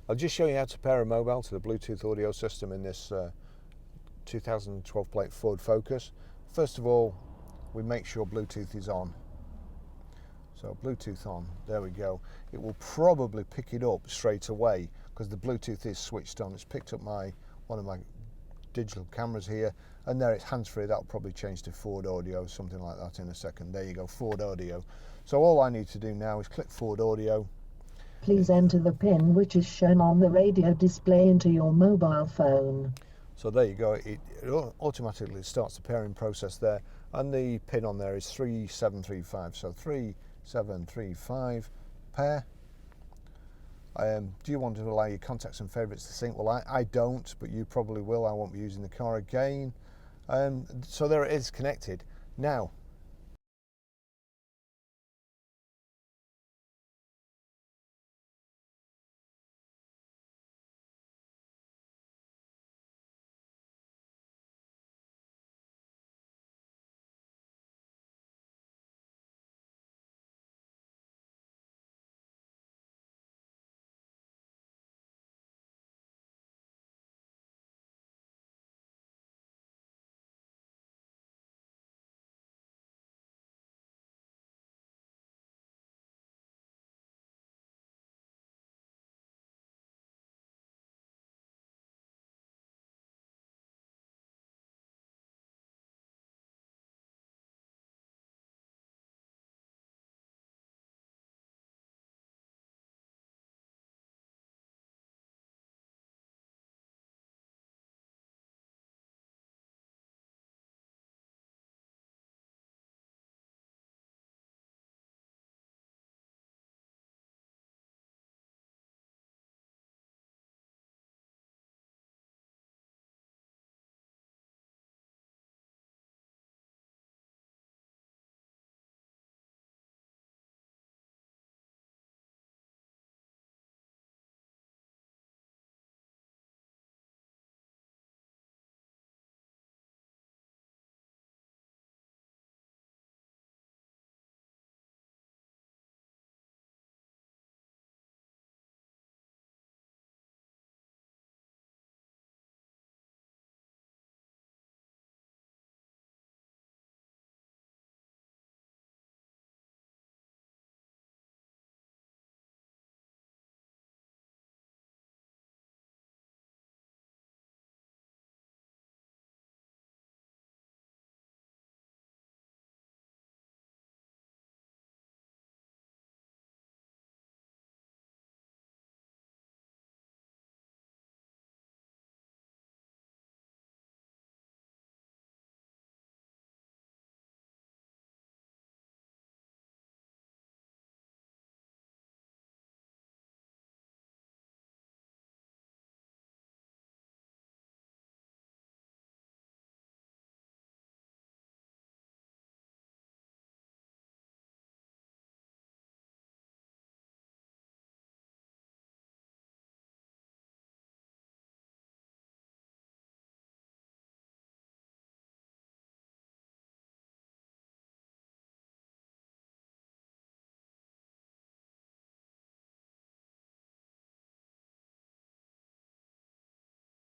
I'll just show you how to pair a mobile to the Bluetooth audio system in this 2012 plate Ford Focus. First of all, we make sure Bluetooth is on. So Bluetooth on, there we go. It will probably pick it up straight away because the Bluetooth is switched on. It's picked up one of my digital cameras here, and there it's hands-free. That'll probably change to Ford Audio, something like that in a second. There you go, Ford Audio. So all I need to do now is click Ford Audio. Please enter the PIN which is shown on the radio display into your mobile phone. So there you go, it automatically starts the pairing process there, and the PIN on there is 3735. So 3735, pair. Do you want to allow your contacts and favourites to sync? Well, I don't, but you probably will. I won't be using the car again. So there it is, connected. Now,